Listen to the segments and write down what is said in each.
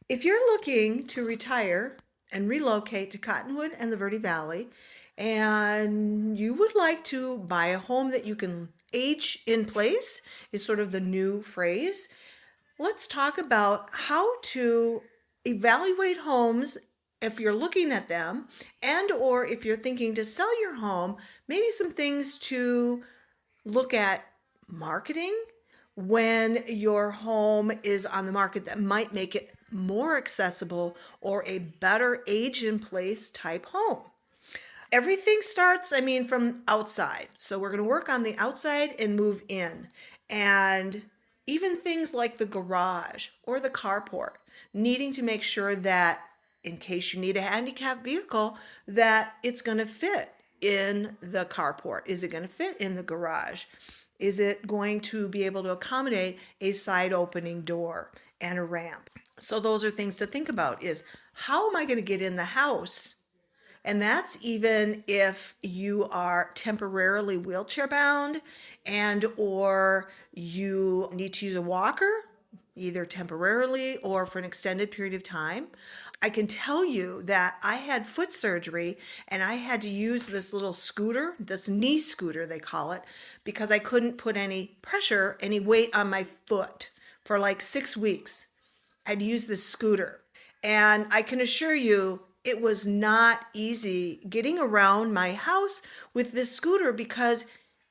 If you're looking to retire and relocate to Cottonwood and the Verde Valley, and you would like to buy a home that you can age in place, is sort of the new phrase. Let's talk about how to evaluate homes if you're looking at them, and or if you're thinking to sell your home, maybe some things to look at marketing when your home is on the market that might make it more accessible or a better age in place type home. Everything starts, from outside. So we're going to work on the outside and move in. And even things like the garage or the carport, needing to make sure that in case you need a handicap vehicle, that it's going to fit in the carport. Is it going to fit in the garage? Is it going to be able to accommodate a side opening door and a ramp? So those are things to think about, is how am I going to get in the house? And that's even if you are temporarily wheelchair bound and or you need to use a walker, either temporarily or for an extended period of time. I can tell you that I had foot surgery and I had to use this little scooter, this knee scooter they call it, because I couldn't put any pressure, any weight on my foot for like 6 weeks. I'd use this scooter. And I can assure you, it was not easy getting around my house with this scooter because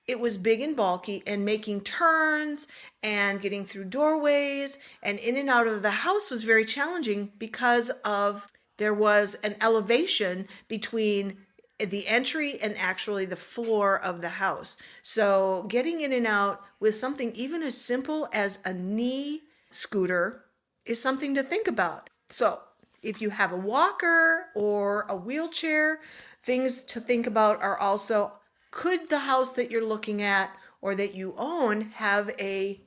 it was big and bulky, and making turns and getting through doorways and in and out of the house was very challenging because of there was an elevation between the entry and actually the floor of the house. So getting in and out with something even as simple as a knee scooter is something to think about. So if you have a walker or a wheelchair, things to think about are also, could the house that you're looking at or that you own have a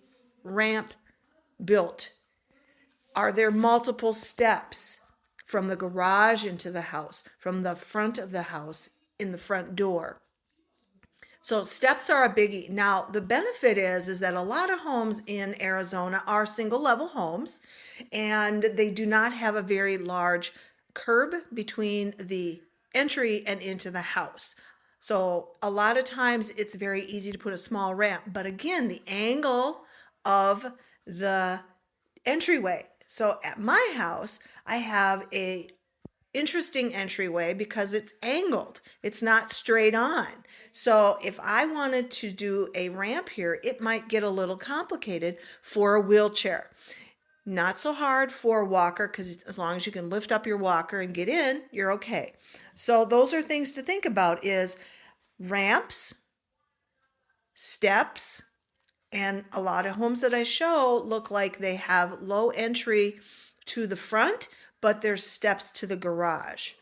ramp built? Are there multiple steps from the garage into the house, from the front of the house in the front door? So steps are a biggie. Now, the benefit is that a lot of homes in Arizona are single level homes and they do not have a very large curb between the entry and into the house. So a lot of times it's very easy to put a small ramp, but again, the angle of the entryway. So at my house, I have a interesting entryway because it's angled. It's not straight on. So if I wanted to do a ramp here, it might get a little complicated for a wheelchair. Not so hard for a walker because as long as you can lift up your walker and get in, you're okay. So those are things to think about, is ramps, steps, and a lot of homes that I show look like they have low entry to the front, but there's steps to the garage.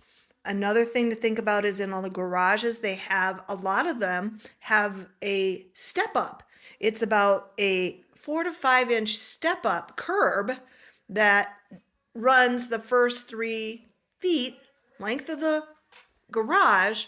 Another thing to think about is in all the garages, they have, a lot of them have a step up. It's about a 4 to 5 inch step up curb that runs the first 3 feet length of the garage.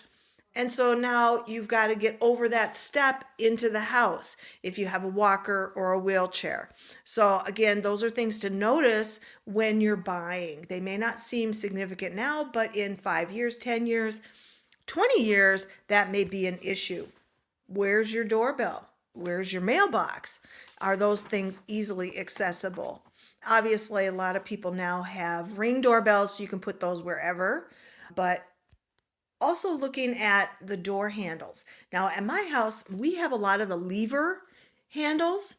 And so now you've got to get over that step into the house if you have a walker or a wheelchair. So again, those are things to notice when you're buying. They may not seem significant now, but in 5 years, 10 years, 20 years, that may be an issue. Where's your doorbell? Where's your mailbox? Are those things easily accessible? Obviously, a lot of people now have Ring doorbells, so you can put those wherever, but also looking at the door handles. Now, at my house, we have a lot of the lever handles,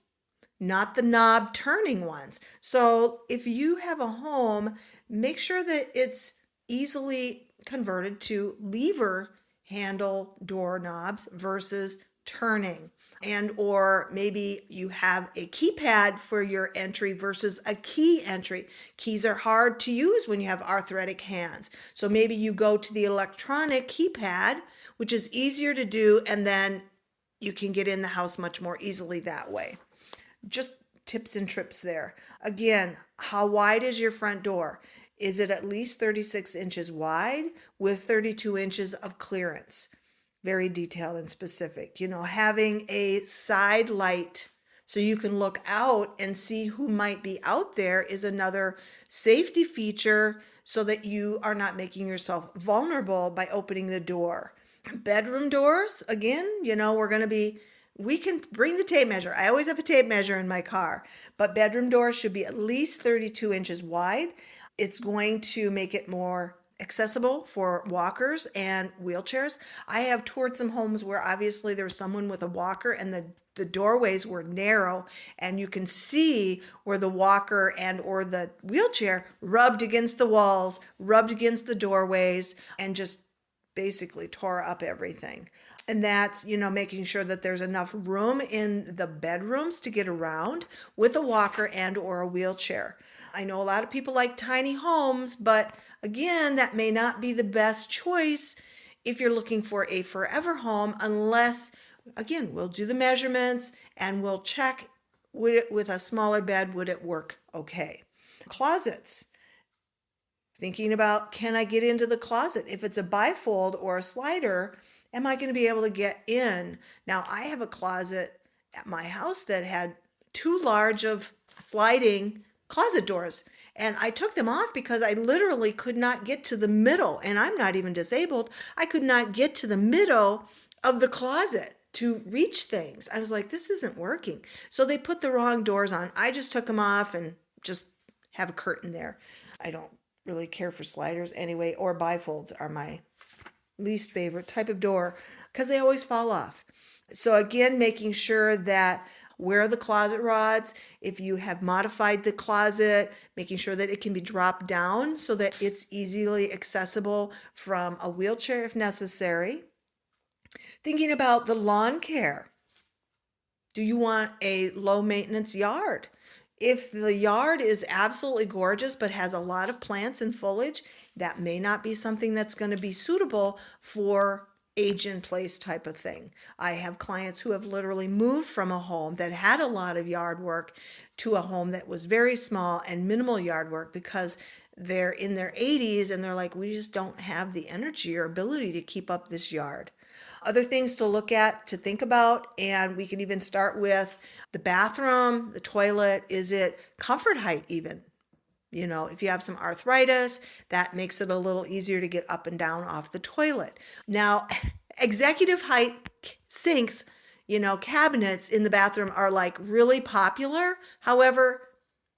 not the knob turning ones. So if you have a home, make sure that it's easily converted to lever handle doorknobs versus turning. And or maybe you have a keypad for your entry versus a key entry. Keys are hard to use when you have arthritic hands. So maybe you go to the electronic keypad, which is easier to do, and then you can get in the house much more easily that way. Just tips and trips there. Again, how wide is your front door? Is it at least 36 inches wide with 32 inches of clearance? Very detailed and specific. Having a side light so you can look out and see who might be out there is another safety feature so that you are not making yourself vulnerable by opening the door. Bedroom doors, again, we can bring the tape measure. I always have a tape measure in my car, but bedroom doors should be at least 32 inches wide. It's going to make it more accessible for walkers and wheelchairs. I have toured some homes where obviously there was someone with a walker and the doorways were narrow and you can see where the walker and or the wheelchair rubbed against the walls, rubbed against the doorways, and just basically tore up everything. And that's, making sure that there's enough room in the bedrooms to get around with a walker and or a wheelchair. I know a lot of people like tiny homes, but again, that may not be the best choice if you're looking for a forever home, unless, again, we'll do the measurements and we'll check with a smaller bed, would it work okay? Closets. Thinking about, can I get into the closet? If it's a bifold or a slider, am I going to be able to get in? Now, I have a closet at my house that had too large of sliding closet doors. And I took them off because I literally could not get to the middle. And I'm not even disabled. I could not get to the middle of the closet to reach things. I was like, this isn't working. So they put the wrong doors on. I just took them off and just have a curtain there. I don't really care for sliders anyway, or bifolds are my least favorite type of door because they always fall off. So again, making sure that where are the closet rods, if you have modified the closet, making sure that it can be dropped down so that it's easily accessible from a wheelchair if necessary. Thinking about the lawn care. Do you want a low maintenance yard? If the yard is absolutely gorgeous but has a lot of plants and foliage, that may not be something that's going to be suitable for age in place type of thing. I have clients who have literally moved from a home that had a lot of yard work to a home that was very small and minimal yard work because they're in their 80s and they're like, we just don't have the energy or ability to keep up this yard. Other things to look at, to think about, and we can even start with the bathroom, the toilet. Is it comfort height even? If you have some arthritis, that makes it a little easier to get up and down off the toilet. Now, executive height sinks, cabinets in the bathroom are like really popular. However,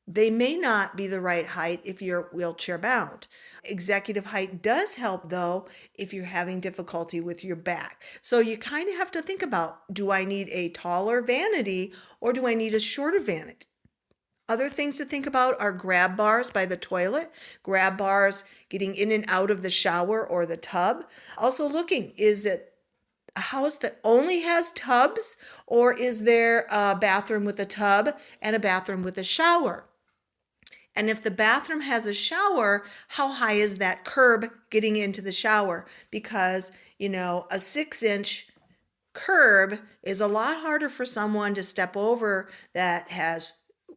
they may not be the right height if you're wheelchair bound. Executive height does help though if you're having difficulty with your back. So you kind of have to think about, do I need a taller vanity or do I need a shorter vanity? Other things to think about are grab bars by the toilet, grab bars getting in and out of the shower or the tub. Also looking, is it a house that only has tubs or is there a bathroom with a tub and a bathroom with a shower? And if the bathroom has a shower, how high is that curb getting into the shower? Because, a 6-inch curb is a lot harder for someone to step over that has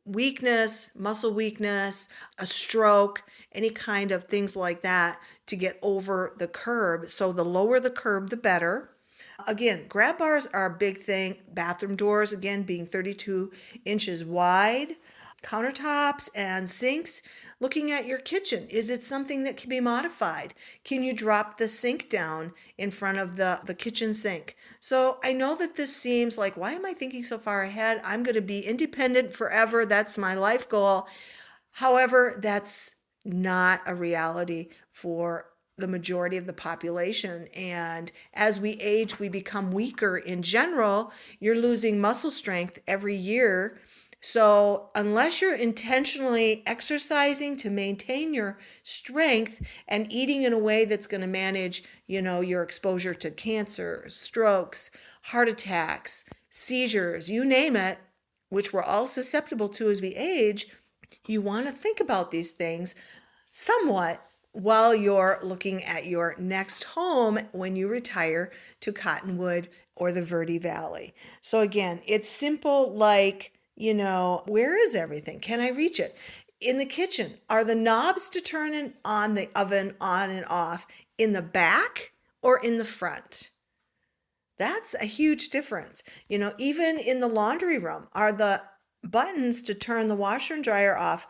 weakness, muscle weakness, a stroke, any kind of things like that to get over the curb. So the lower the curb, the better. Again, grab bars are a big thing. Bathroom doors, again, being 32 inches wide. Countertops and sinks. Looking at your kitchen, is it something that can be modified? Can you drop the sink down in front of the kitchen sink? So I know that this seems like, why am I thinking so far ahead? I'm going to be independent forever. That's my life goal. However, that's not a reality for the majority of the population. And as we age, we become weaker in general. You're losing muscle strength every year. So unless you're intentionally exercising to maintain your strength and eating in a way that's going to manage, your exposure to cancer, strokes, heart attacks, seizures, you name it, which we're all susceptible to as we age, you want to think about these things somewhat while you're looking at your next home when you retire to Cottonwood or the Verde Valley. So again, it's simple like, where is everything? Can I reach it? In the kitchen, are the knobs to turn on the oven on and off in the back or in the front? That's a huge difference. Even in the laundry room, are the buttons to turn the washer and dryer off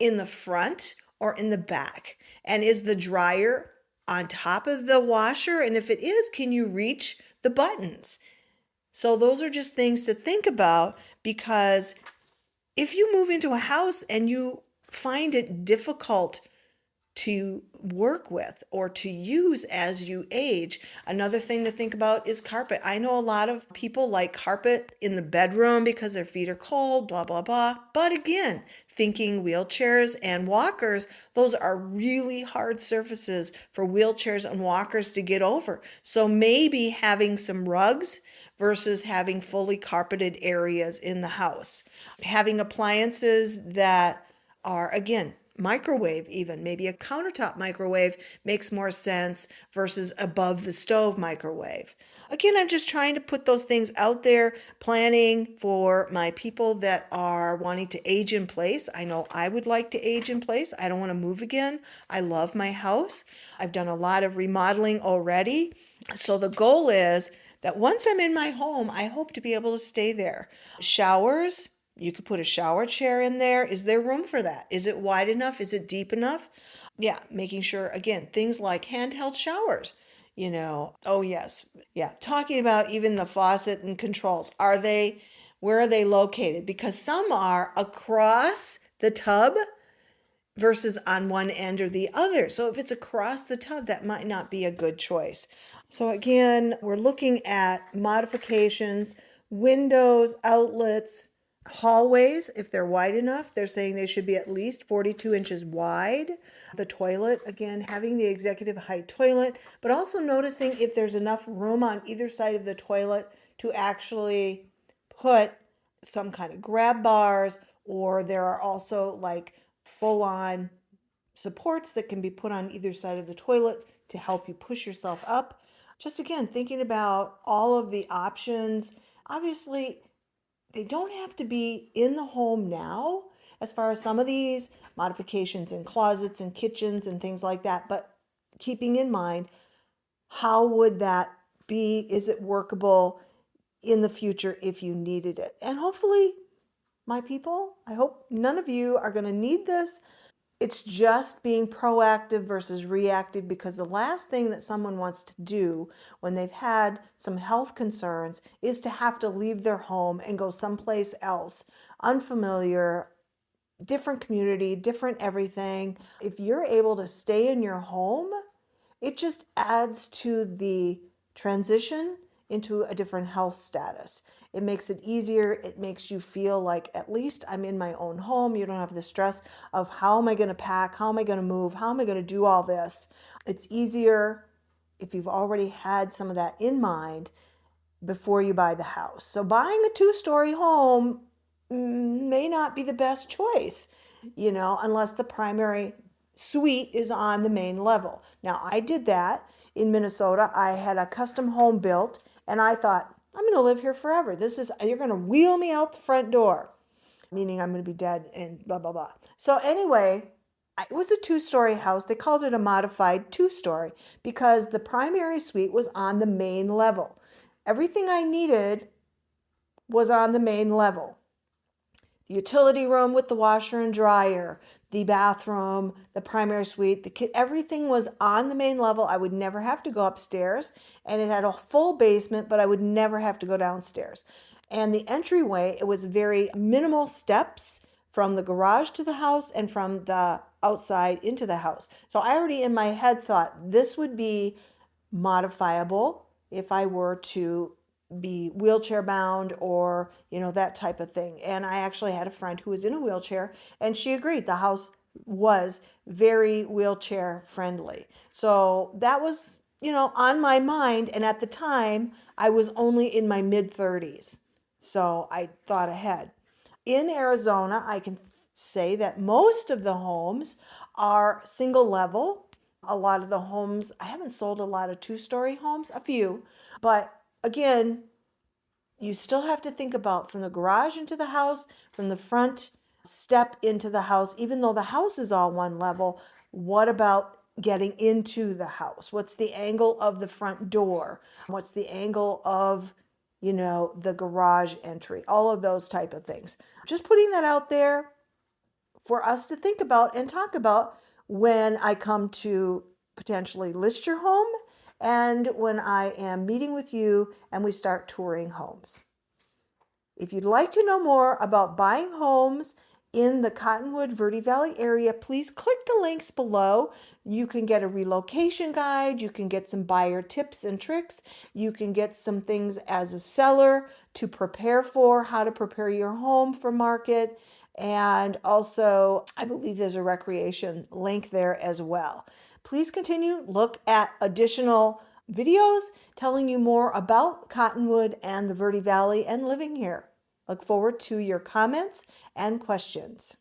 in the front or in the back? And is the dryer on top of the washer? And if it is, can you reach the buttons? So those are just things to think about, because if you move into a house and you find it difficult to work with or to use as you age. Another thing to think about is carpet. I know a lot of people like carpet in the bedroom because their feet are cold, blah, blah, blah. But again, thinking wheelchairs and walkers, those are really hard surfaces for wheelchairs and walkers to get over. So maybe having some rugs versus having fully carpeted areas in the house. Having appliances that are, again, microwave, even maybe a countertop microwave makes more sense versus above the stove microwave. Again, I'm just trying to put those things out there, planning for my people that are wanting to age in place. I know I would like to age in place. I don't want to move again. I love my house. I've done a lot of remodeling already. So the goal is that once I'm in my home, I hope to be able to stay there. Showers, you could put a shower chair in there. Is there room for that? Is it wide enough? Is it deep enough? Yeah, making sure, again, things like handheld showers, Oh, yes. Yeah, talking about even the faucet and controls. Where are they located? Because some are across the tub versus on one end or the other. So if it's across the tub, that might not be a good choice. So again, we're looking at modifications, windows, outlets, hallways, if they're wide enough. They're saying they should be at least 42 inches wide. The toilet, again, having the executive height toilet, but also noticing if there's enough room on either side of the toilet to actually put some kind of grab bars, or there are also like full-on supports that can be put on either side of the toilet to help you push yourself up. Just again, thinking about all of the options. Obviously, they don't have to be in the home now as far as some of these modifications in closets and kitchens and things like that, but keeping in mind, how would that be? Is it workable in the future if you needed it? And hopefully, my people, I hope none of you are going to need this. It's just being proactive versus reactive, because the last thing that someone wants to do when they've had some health concerns is to have to leave their home and go someplace else, unfamiliar, different community, different everything. If you're able to stay in your home, it just adds to the transition into a different health status. It makes it easier. It makes you feel like at least I'm in my own home. You don't have the stress of how am I going to pack? How am I going to move? How am I going to do all this? It's easier if you've already had some of that in mind before you buy the house. So buying a two-story home may not be the best choice, unless the primary suite is on the main level. Now, I did that in Minnesota. I had a custom home built, and I thought, I'm going to live here forever. You're going to wheel me out the front door, meaning I'm going to be dead and blah, blah, blah. So anyway, it was a two-story house. They called it a modified two-story because the primary suite was on the main level. Everything I needed was on the main level. The utility room with the washer and dryer, the bathroom, the primary suite, everything was on the main level. I would never have to go upstairs, and it had a full basement, but I would never have to go downstairs. And the entryway, it was very minimal steps from the garage to the house and from the outside into the house. So I already in my head thought this would be modifiable if I were to be wheelchair bound or that type of thing. And I actually had a friend who was in a wheelchair, and she agreed the house was very wheelchair friendly. So that was on my mind, and at the time I was only in my mid-30s, so I thought ahead. In Arizona, I can say that most of the homes are single level. A lot of the homes, I haven't sold a lot of two-story homes, a few, but again, you still have to think about from the garage into the house, from the front step into the house, even though the house is all one level, what about getting into the house? What's the angle of the front door? What's the angle of, the garage entry? All of those type of things. Just putting that out there for us to think about and talk about when I come to potentially list your home and when I am meeting with you and we start touring homes. If you'd like to know more about buying homes in the Cottonwood Verde Valley area, please click the links below. You can get a relocation guide, you can get some buyer tips and tricks, you can get some things as a seller to prepare for, how to prepare your home for market, and also I believe there's a recreation link there as well. Please continue, look at additional videos telling you more about Cottonwood and the Verde Valley and living here. Look forward to your comments and questions.